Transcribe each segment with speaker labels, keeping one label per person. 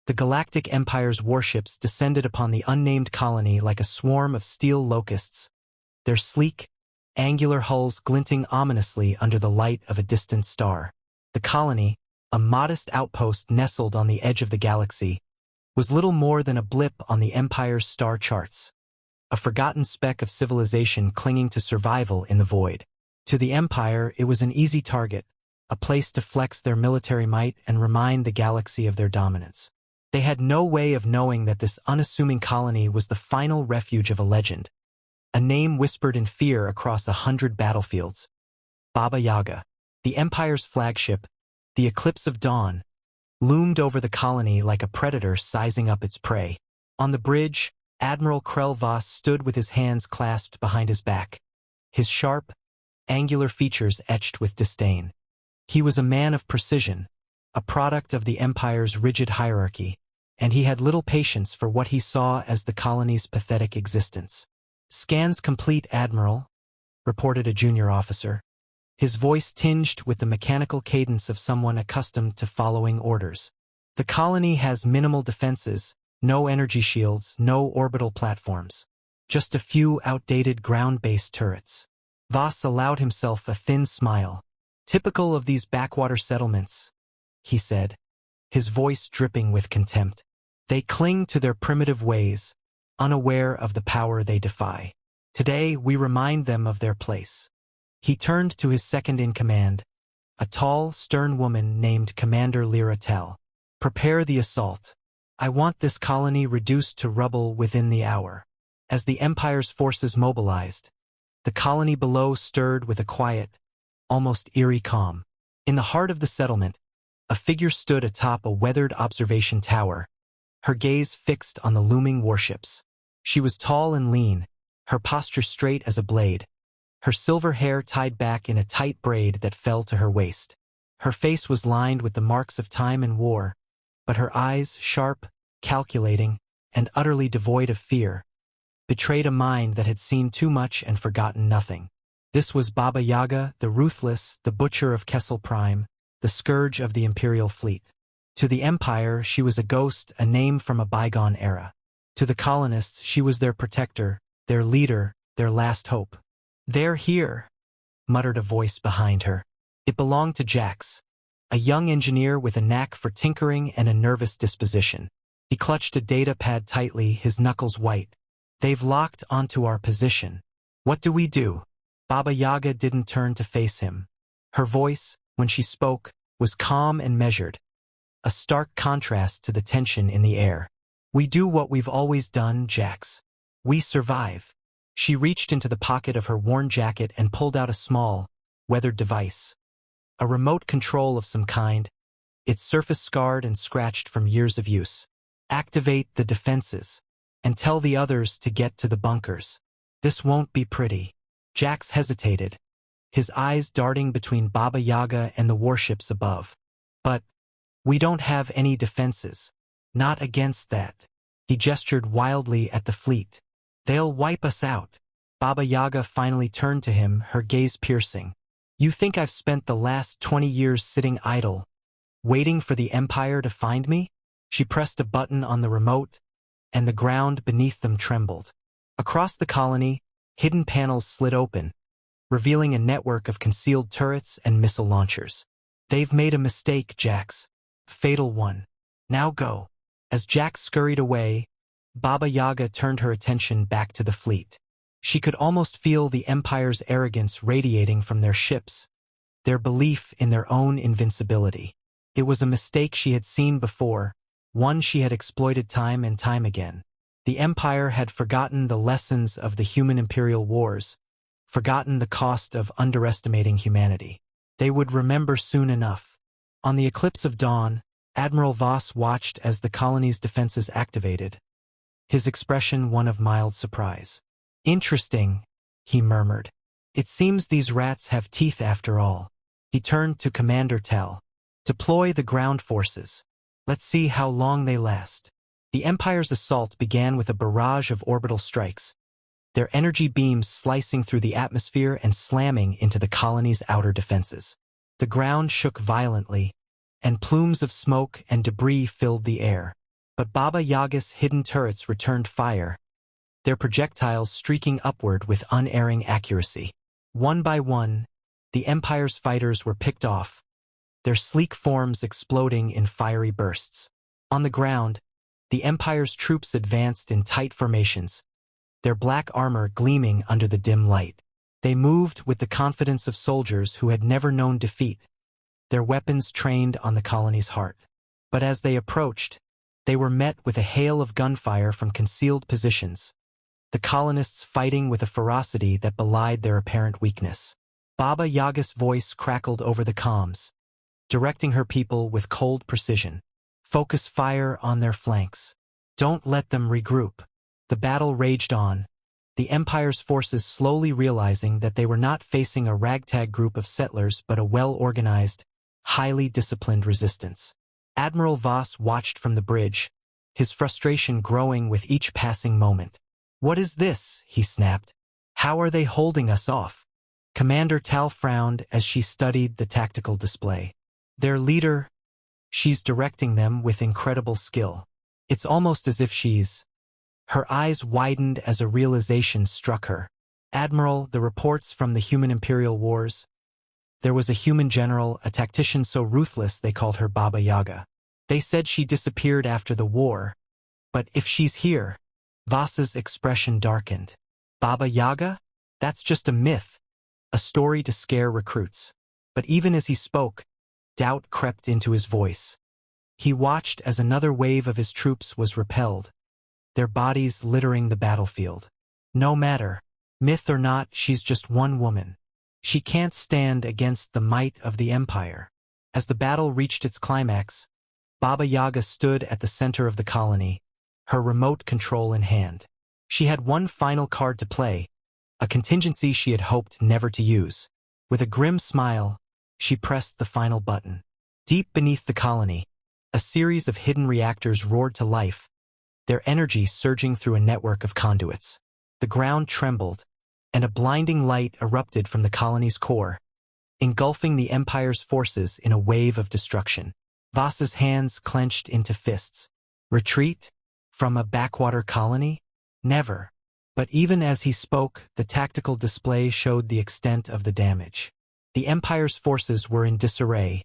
Speaker 1: The Galactic Empire's warships descended upon the unnamed colony like a swarm of steel locusts, their sleek, angular hulls glinting ominously under the light of a distant star. The colony, a modest outpost nestled on the edge of the galaxy, was little more than a blip on the Empire's star charts, a forgotten speck of civilization clinging to survival in the void. To the Empire, it was an easy target, a place to flex their military might and remind the galaxy of their dominance. They had no way of knowing that this unassuming colony was the final refuge of a legend, a name whispered in fear across 100 battlefields. Baba Yaga, the Empire's flagship, the eclipse of dawn, loomed over the colony like a predator sizing up its prey. On the bridge, Admiral Krell Voss stood with his hands clasped behind his back, his sharp, angular features etched with disdain. He was a man of precision, a product of the Empire's rigid hierarchy, and he had little patience for what he saw as the colony's pathetic existence. "Scans complete, Admiral," reported a junior officer, his voice tinged with the mechanical cadence of someone accustomed to following orders. "The colony has minimal defenses, no energy shields, no orbital platforms. Just a few outdated ground-based turrets." Voss allowed himself a thin smile. "Typical of these backwater settlements," he said, his voice dripping with contempt. "They cling to their primitive ways, unaware of the power they defy. Today, we remind them of their place." He turned to his second-in-command, a tall, stern woman named Commander Lyra Tell. "Prepare the assault. I want this colony reduced to rubble within the hour." As the Empire's forces mobilized, the colony below stirred with a quiet, almost eerie calm. In the heart of the settlement, a figure stood atop a weathered observation tower, her gaze fixed on the looming warships. She was tall and lean, her posture straight as a blade, her silver hair tied back in a tight braid that fell to her waist. Her face was lined with the marks of time and war, but her eyes, sharp, calculating, and utterly devoid of fear, betrayed a mind that had seen too much and forgotten nothing. This was Baba Yaga, the ruthless, the butcher of Kessel Prime, the scourge of the Imperial fleet. To the Empire, she was a ghost, a name from a bygone era. To the colonists, she was their protector, their leader, their last hope. "They're here," muttered a voice behind her. It belonged to Jax, a young engineer with a knack for tinkering and a nervous disposition. He clutched a data pad tightly, his knuckles white. "They've locked onto our position. What do we do?" Baba Yaga didn't turn to face him. Her voice, when she spoke, was calm and measured, a stark contrast to the tension in the air. "We do what we've always done, Jax. We survive." She reached into the pocket of her worn jacket and pulled out a small, weathered device. A remote control of some kind, its surface scarred and scratched from years of use. "Activate the defenses, and tell the others to get to the bunkers. This won't be pretty." Jax hesitated, his eyes darting between Baba Yaga and the warships above. "But we don't have any defenses. Not against that." He gestured wildly at the fleet. "They'll wipe us out." Baba Yaga finally turned to him, her gaze piercing. "You think I've spent the last 20 years sitting idle, waiting for the Empire to find me?" She pressed a button on the remote, and the ground beneath them trembled. Across the colony, hidden panels slid open, revealing a network of concealed turrets and missile launchers. "They've made a mistake, Jax. Fatal one. Now go." As Jax scurried away, Baba Yaga turned her attention back to the fleet. She could almost feel the Empire's arrogance radiating from their ships, their belief in their own invincibility. It was a mistake she had seen before, one she had exploited time and time again. The Empire had forgotten the lessons of the human imperial wars, forgotten the cost of underestimating humanity. They would remember soon enough. On the eclipse of dawn, Admiral Voss watched as the colony's defenses activated, his expression one of mild surprise. "Interesting," he murmured. "It seems these rats have teeth after all." He turned to Commander Tell. "Deploy the ground forces. Let's see how long they last." The Empire's assault began with a barrage of orbital strikes, their energy beams slicing through the atmosphere and slamming into the colony's outer defenses. The ground shook violently, and plumes of smoke and debris filled the air. But Baba Yaga's hidden turrets returned fire, their projectiles streaking upward with unerring accuracy. One by one, the Empire's fighters were picked off, their sleek forms exploding in fiery bursts. On the ground, the Empire's troops advanced in tight formations, their black armor gleaming under the dim light. They moved with the confidence of soldiers who had never known defeat, their weapons trained on the colony's heart. But as they approached, they were met with a hail of gunfire from concealed positions, the colonists fighting with a ferocity that belied their apparent weakness. Baba Yaga's voice crackled over the comms, directing her people with cold precision. Focus fire on their flanks. Don't let them regroup. The battle raged on, the Empire's forces slowly realizing that they were not facing a ragtag group of settlers but a well-organized, highly disciplined resistance. Admiral Voss watched from the bridge, his frustration growing with each passing moment. "What is this?" he snapped. "How are they holding us off?" Commander Tal frowned as she studied the tactical display. "Their leader, she's directing them with incredible skill. It's almost as if she's—" Her eyes widened as a realization struck her. "Admiral, the reports from the human imperial wars. There was a human general, a tactician so ruthless they called her Baba Yaga. They said she disappeared after the war. But if she's here—" Voss's expression darkened. "Baba Yaga? That's just a myth, a story to scare recruits." But even as he spoke, doubt crept into his voice. He watched as another wave of his troops was repelled, their bodies littering the battlefield. "No matter, myth or not, she's just one woman. She can't stand against the might of the Empire." As the battle reached its climax, Baba Yaga stood at the center of the colony, her remote control in hand. She had one final card to play, a contingency she had hoped never to use. With a grim smile, she pressed the final button. Deep beneath the colony, a series of hidden reactors roared to life, their energy surging through a network of conduits. The ground trembled, and a blinding light erupted from the colony's core, engulfing the Empire's forces in a wave of destruction. Voss's hands clenched into fists. Retreat? From a backwater colony? Never. But even as he spoke, the tactical display showed the extent of the damage. The Empire's forces were in disarray,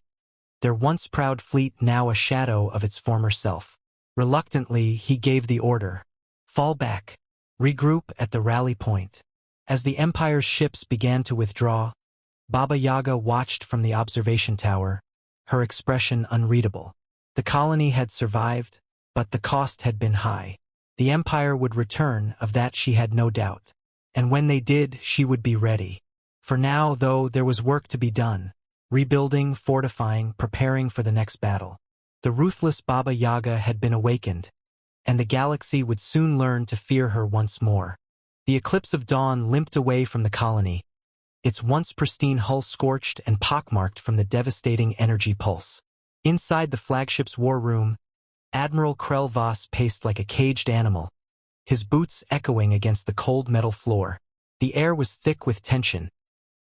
Speaker 1: their once proud fleet now a shadow of its former self. Reluctantly, he gave the order. "Fall back. Regroup at the rally point." As the Empire's ships began to withdraw, Baba Yaga watched from the observation tower, her expression unreadable. The colony had survived, but the cost had been high. The Empire would return, of that she had no doubt. And when they did, she would be ready. For now, though, there was work to be done. Rebuilding, fortifying, preparing for the next battle. The ruthless Baba Yaga had been awakened, and the galaxy would soon learn to fear her once more. The eclipse of dawn limped away from the colony, its once pristine hull scorched and pockmarked from the devastating energy pulse. Inside the flagship's war room, Admiral Krell Voss paced like a caged animal, his boots echoing against the cold metal floor. The air was thick with tension,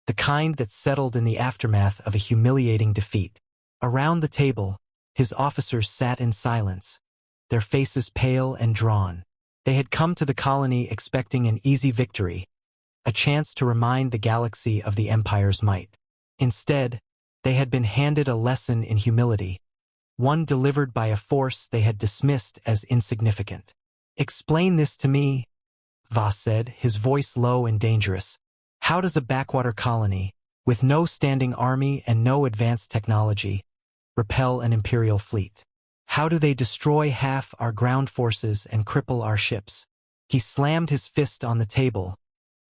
Speaker 1: the kind that settled in the aftermath of a humiliating defeat. Around the table, his officers sat in silence, their faces pale and drawn. They had come to the colony expecting an easy victory, a chance to remind the galaxy of the Empire's might. Instead, they had been handed a lesson in humility, one delivered by a force they had dismissed as insignificant. "Explain this to me," Voss said, his voice low and dangerous. "How does a backwater colony, with no standing army and no advanced technology, repel an Imperial fleet? How do they destroy half our ground forces and cripple our ships?" He slammed his fist on the table,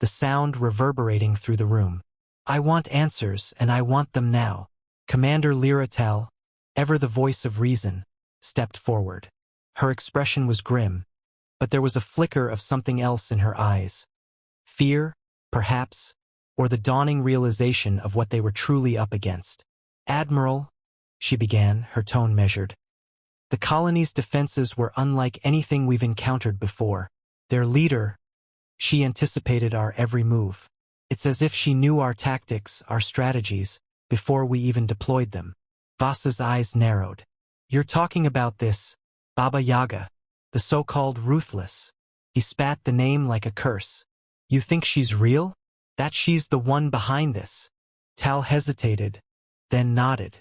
Speaker 1: the sound reverberating through the room. "I want answers, and I want them now." Commander Lyra Tal, ever the voice of reason, stepped forward. Her expression was grim, but there was a flicker of something else in her eyes. Fear, perhaps, or the dawning realization of what they were truly up against. "Admiral," she began, her tone measured, "the colony's defenses were unlike anything we've encountered before. Their leader, she anticipated our every move. It's as if she knew our tactics, our strategies, before we even deployed them." Voss's eyes narrowed. "You're talking about this Baba Yaga, the so-called Ruthless. He spat the name like a curse. You think she's real? That she's the one behind this? Tal hesitated, then nodded.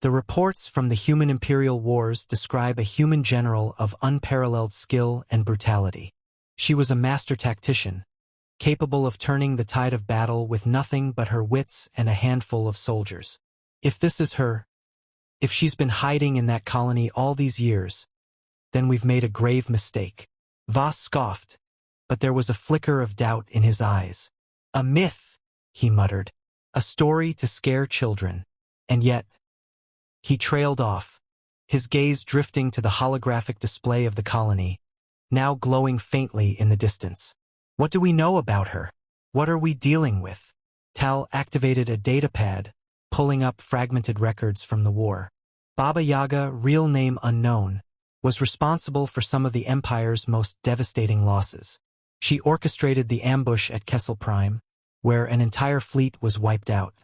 Speaker 1: The reports from the human imperial wars describe a human general of unparalleled skill and brutality. She was a master tactician, capable of turning the tide of battle with nothing but her wits and a handful of soldiers. If this is her, if she's been hiding in that colony all these years, then we've made a grave mistake. Voss scoffed, but there was a flicker of doubt in his eyes. A myth, he muttered. A story to scare children. And yet, he trailed off, his gaze drifting to the holographic display of the colony, now glowing faintly in the distance. What do we know about her? What are we dealing with? Tal activated a datapad, pulling up fragmented records from the war. Baba Yaga, real name unknown, was responsible for some of the Empire's most devastating losses. She orchestrated the ambush at Kessel Prime, where an entire fleet was wiped out.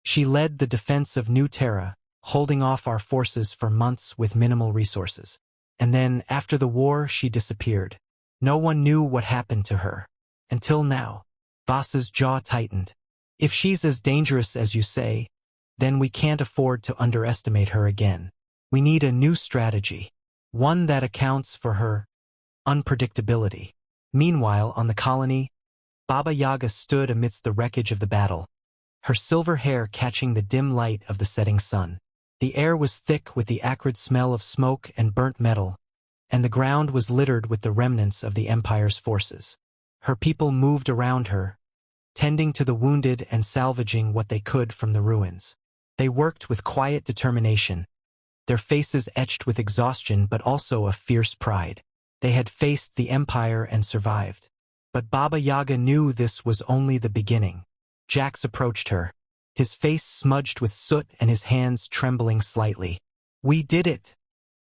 Speaker 1: She led the defense of New Terra, holding off our forces for months with minimal resources. And then, after the war, she disappeared. No one knew what happened to her. Until now. Voss's jaw tightened. If she's as dangerous as you say, then we can't afford to underestimate her again. We need a new strategy. One that accounts for her unpredictability. Meanwhile, on the colony, Baba Yaga stood amidst the wreckage of the battle, her silver hair catching the dim light of the setting sun. The air was thick with the acrid smell of smoke and burnt metal, and the ground was littered with the remnants of the Empire's forces. Her people moved around her, tending to the wounded and salvaging what they could from the ruins. They worked with quiet determination, their faces etched with exhaustion but also a fierce pride. They had faced the Empire and survived. But Baba Yaga knew this was only the beginning. Jax approached her, his face smudged with soot and his hands trembling slightly. "We did it,"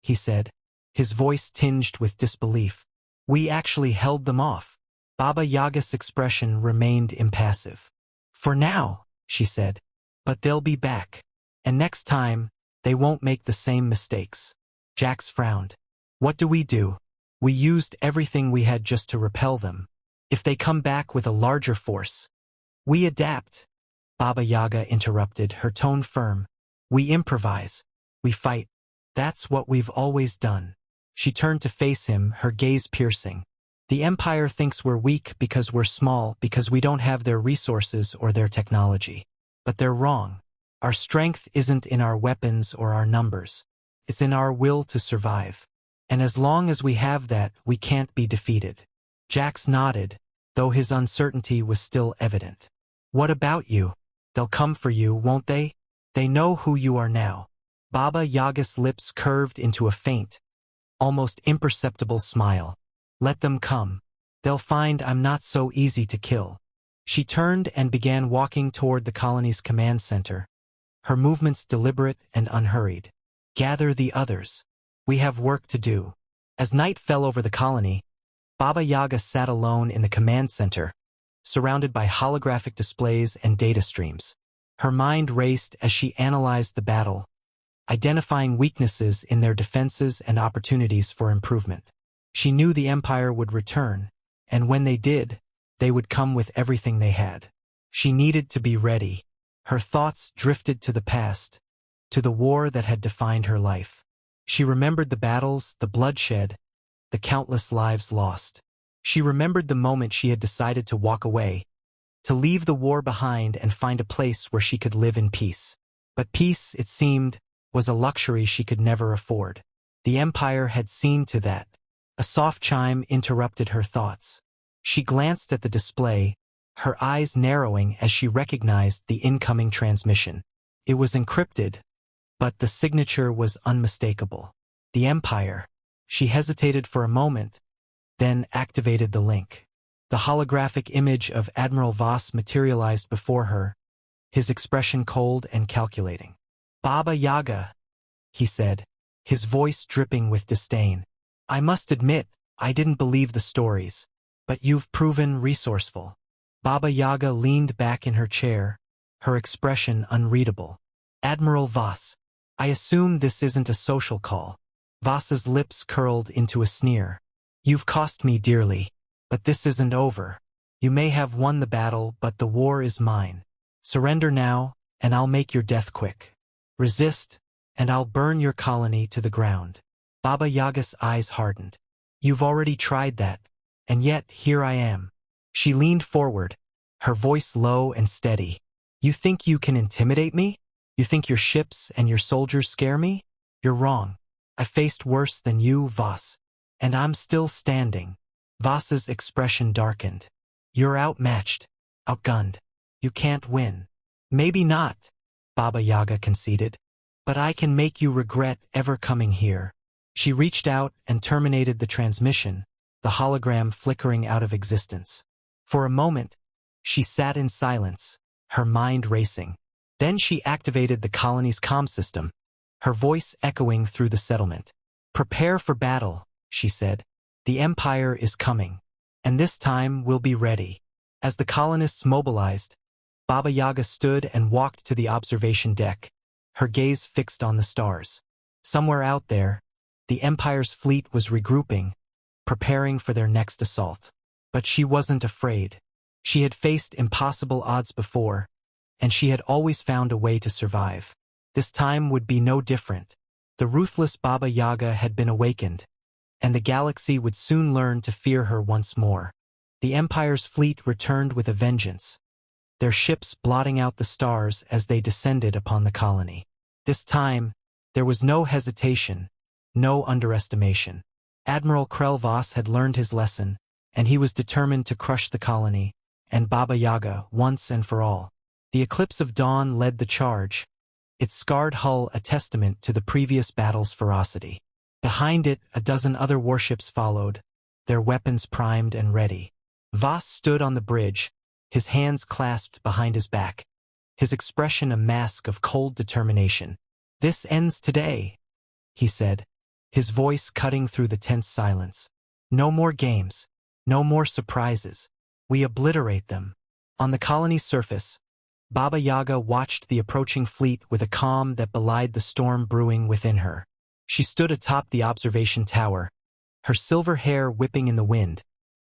Speaker 1: he said, his voice tinged with disbelief. "We actually held them off." Baba Yaga's expression remained impassive. "For now," she said, "but they'll be back. And next time, they won't make the same mistakes." Jax frowned. "What do? We used everything we had just to repel them. If they come back with a larger force, we adapt." Baba Yaga interrupted, her tone firm. "We improvise. We fight. That's what we've always done." She turned to face him, her gaze piercing. "The Empire thinks we're weak because we're small, because we don't have their resources or their technology. But they're wrong. Our strength isn't in our weapons or our numbers. It's in our will to survive. And as long as we have that, we can't be defeated." Jax nodded, though his uncertainty was still evident. "What about you? They'll come for you, won't they? They know who you are now." Baba Yaga's lips curved into a faint, almost imperceptible smile. "Let them come. They'll find I'm not so easy to kill." She turned and began walking toward the colony's command center, her movements deliberate and unhurried. "Gather the others. We have work to do." As night fell over the colony, Baba Yaga sat alone in the command center, surrounded by holographic displays and data streams. Her mind raced as she analyzed the battle, identifying weaknesses in their defenses and opportunities for improvement. She knew the Empire would return, and when they did, they would come with everything they had. She needed to be ready. Her thoughts drifted to the past, to the war that had defined her life. She remembered the battles, the bloodshed, the countless lives lost. She remembered the moment she had decided to walk away, to leave the war behind and find a place where she could live in peace. But peace, it seemed, was a luxury she could never afford. The Empire had seen to that. A soft chime interrupted her thoughts. She glanced at the display, her eyes narrowing as she recognized the incoming transmission. It was encrypted, but the signature was unmistakable. The Empire. She hesitated for a moment, then activated the link. The holographic image of Admiral Voss materialized before her, his expression cold and calculating. "Baba Yaga," he said, his voice dripping with disdain. "I must admit, I didn't believe the stories, but you've proven resourceful." Baba Yaga leaned back in her chair, her expression unreadable. "Admiral Voss, I assume this isn't a social call. Vasa's lips curled into a sneer. You've cost me dearly, but this isn't over. You may have won the battle, but the war is mine. Surrender now, and I'll make your death quick. Resist, and I'll burn your colony to the ground. Baba Yaga's eyes hardened. You've already tried that, and yet here I am. She leaned forward, her voice low and steady. You think you can intimidate me? You think your ships and your soldiers scare me? You're wrong. I faced worse than you, Vas. And I'm still standing. Vasa's expression darkened. You're outmatched, outgunned. You can't win. Maybe not, Baba Yaga conceded. But I can make you regret ever coming here. She reached out and terminated the transmission, the hologram flickering out of existence. For a moment, she sat in silence, her mind racing. Then she activated the colony's comm system, her voice echoing through the settlement. Prepare for battle, she said. The Empire is coming. And this time we'll be ready. As the colonists mobilized, Baba Yaga stood and walked to the observation deck, her gaze fixed on the stars. Somewhere out there, the Empire's fleet was regrouping, preparing for their next assault. But she wasn't afraid. She had faced impossible odds before, and she had always found a way to survive. This time would be no different. The ruthless Baba Yaga had been awakened, and the galaxy would soon learn to fear her once more. The Empire's fleet returned with a vengeance, their ships blotting out the stars as they descended upon the colony. This time, there was no hesitation, no underestimation. Admiral Krelvas had learned his lesson, and he was determined to crush the colony and Baba Yaga once and for all. The Eclipse of Dawn led the charge, its scarred hull a testament to the previous battle's ferocity. Behind it, a dozen other warships followed, their weapons primed and ready. Vas stood on the bridge, his hands clasped behind his back, his expression a mask of cold determination. This ends today, he said, his voice cutting through the tense silence. No more games, no more surprises. We obliterate them. On the colony's surface, Baba Yaga watched the approaching fleet with a calm that belied the storm brewing within her. She stood atop the observation tower, her silver hair whipping in the wind,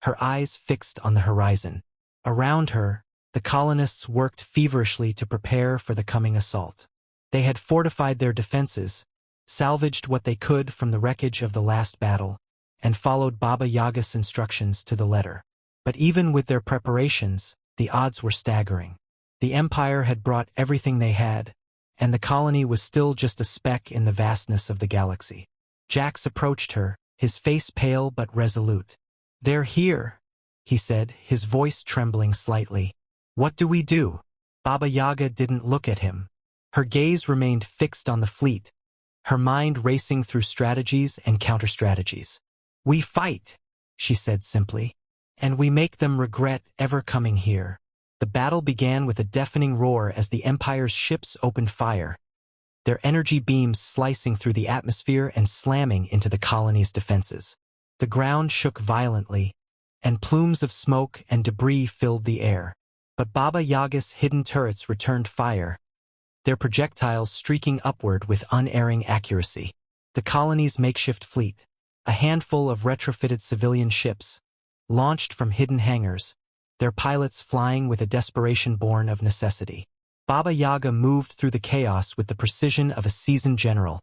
Speaker 1: her eyes fixed on the horizon. Around her, the colonists worked feverishly to prepare for the coming assault. They had fortified their defenses, salvaged what they could from the wreckage of the last battle, and followed Baba Yaga's instructions to the letter. But even with their preparations, the odds were staggering. The Empire had brought everything they had, and the colony was still just a speck in the vastness of the galaxy. Jax approached her, his face pale but resolute. They're here, he said, his voice trembling slightly. What do we do? Baba Yaga didn't look at him. Her gaze remained fixed on the fleet, her mind racing through strategies and counter-strategies. We fight, she said simply, and we make them regret ever coming here. The battle began with a deafening roar as the Empire's ships opened fire, their energy beams slicing through the atmosphere and slamming into the colony's defenses. The ground shook violently, and plumes of smoke and debris filled the air. But Baba Yaga's hidden turrets returned fire, their projectiles streaking upward with unerring accuracy. The colony's makeshift fleet, a handful of retrofitted civilian ships, launched from hidden hangars, their pilots flying with a desperation born of necessity. Baba Yaga moved through the chaos with the precision of a seasoned general,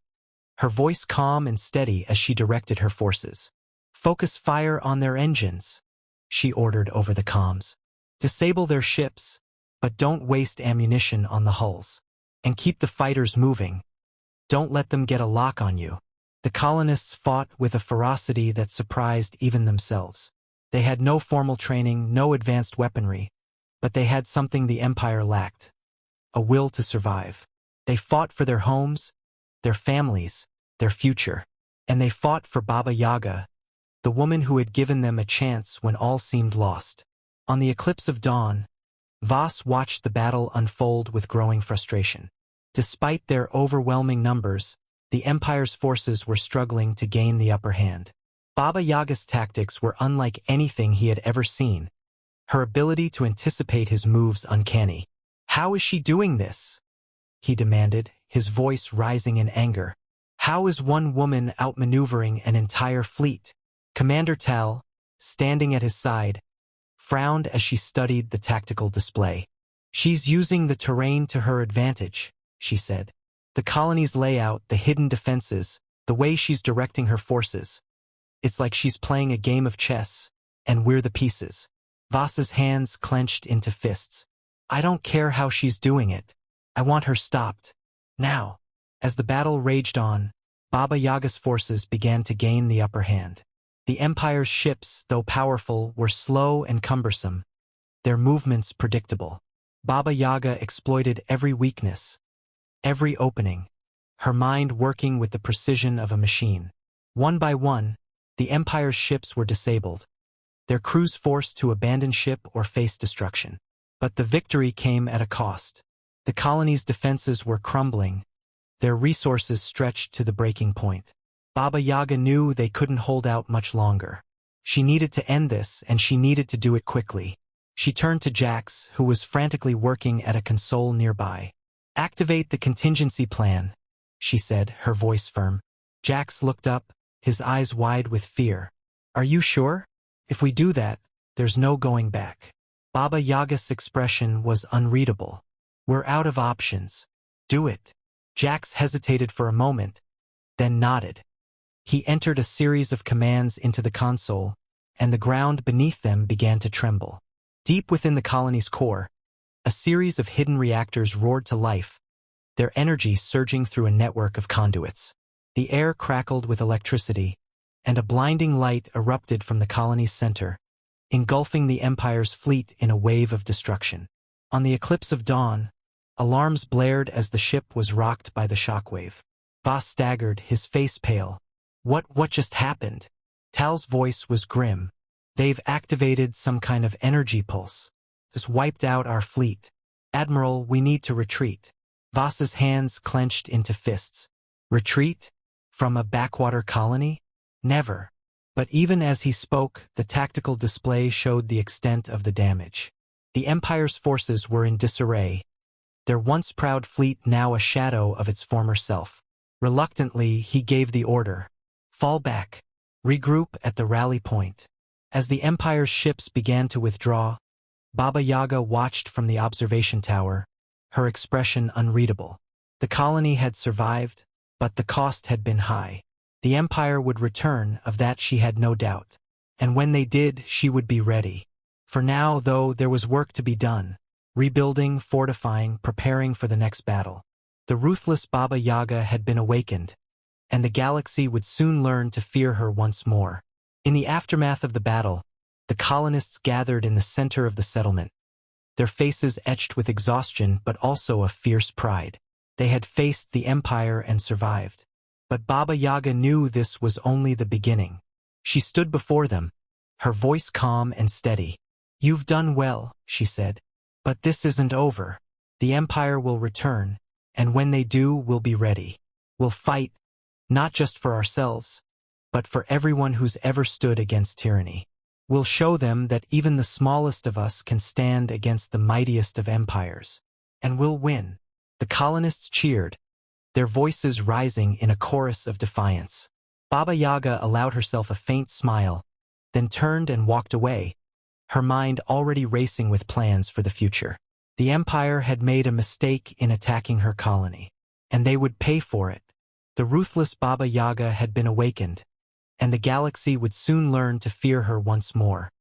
Speaker 1: her voice calm and steady as she directed her forces. Focus fire on their engines, she ordered over the comms. Disable their ships, but don't waste ammunition on the hulls. And keep the fighters moving. Don't let them get a lock on you. The colonists fought with a ferocity that surprised even themselves. They had no formal training, no advanced weaponry, but they had something the Empire lacked: a will to survive. They fought for their homes, their families, their future. And they fought for Baba Yaga, the woman who had given them a chance when all seemed lost. On the Eclipse of Dawn, Vas watched the battle unfold with growing frustration. Despite their overwhelming numbers, the Empire's forces were struggling to gain the upper hand. Baba Yaga's tactics were unlike anything he had ever seen, her ability to anticipate his moves uncanny. How is she doing this? He demanded, his voice rising in anger. How is one woman outmaneuvering an entire fleet? Commander Tal, standing at his side, frowned as she studied the tactical display. She's using the terrain to her advantage, she said. The colony's layout, the hidden defenses, the way she's directing her forces. It's like she's playing a game of chess, and we're the pieces. Voss's hands clenched into fists. I don't care how she's doing it. I want her stopped. Now. As the battle raged on, Baba Yaga's forces began to gain the upper hand. The Empire's ships, though powerful, were slow and cumbersome, their movements predictable. Baba Yaga exploited every weakness, every opening, her mind working with the precision of a machine. One by one, the Empire's ships were disabled, their crews forced to abandon ship or face destruction. But the victory came at a cost. The colony's defenses were crumbling, their resources stretched to the breaking point. Baba Yaga knew they couldn't hold out much longer. She needed to end this, and she needed to do it quickly. She turned to Jax, who was frantically working at a console nearby. "Activate the contingency plan," she said, her voice firm. Jax looked up, his eyes wide with fear. "Are you sure? If we do that, there's no going back." Baba Yaga's expression was unreadable. "We're out of options. Do it." Jax hesitated for a moment, then nodded. He entered a series of commands into the console, and the ground beneath them began to tremble. Deep within the colony's core, a series of hidden reactors roared to life, their energy surging through a network of conduits. The air crackled with electricity, and a blinding light erupted from the colony's center, engulfing the Empire's fleet in a wave of destruction. On the eclipse of dawn, alarms blared as the ship was rocked by the shockwave. Voss staggered, his face pale. What just happened?" Tal's voice was grim. "They've activated some kind of energy pulse. This wiped out our fleet. Admiral, we need to retreat." Voss's hands clenched into fists. Retreat? From a backwater colony? Never. But even as he spoke, the tactical display showed the extent of the damage. The Empire's forces were in disarray, their once proud fleet now a shadow of its former self. Reluctantly, he gave the order. "Fall back. Regroup at the rally point." As the Empire's ships began to withdraw, Baba Yaga watched from the observation tower, her expression unreadable. The colony had survived, but the cost had been high. The Empire would return, of that she had no doubt. And when they did, she would be ready. For now, though, there was work to be done. Rebuilding, fortifying, preparing for the next battle. The ruthless Baba Yaga had been awakened, and the galaxy would soon learn to fear her once more. In the aftermath of the battle, the colonists gathered in the center of the settlement, their faces etched with exhaustion but also a fierce pride. They had faced the Empire and survived. But Baba Yaga knew this was only the beginning. She stood before them, her voice calm and steady. "You've done well," she said. "But this isn't over. The Empire will return, and when they do, we'll be ready. We'll fight, not just for ourselves, but for everyone who's ever stood against tyranny. We'll show them that even the smallest of us can stand against the mightiest of empires. And we'll win." The colonists cheered, their voices rising in a chorus of defiance. Baba Yaga allowed herself a faint smile, then turned and walked away, her mind already racing with plans for the future. The Empire had made a mistake in attacking her colony, and they would pay for it. The ruthless Baba Yaga had been awakened, and the galaxy would soon learn to fear her once more.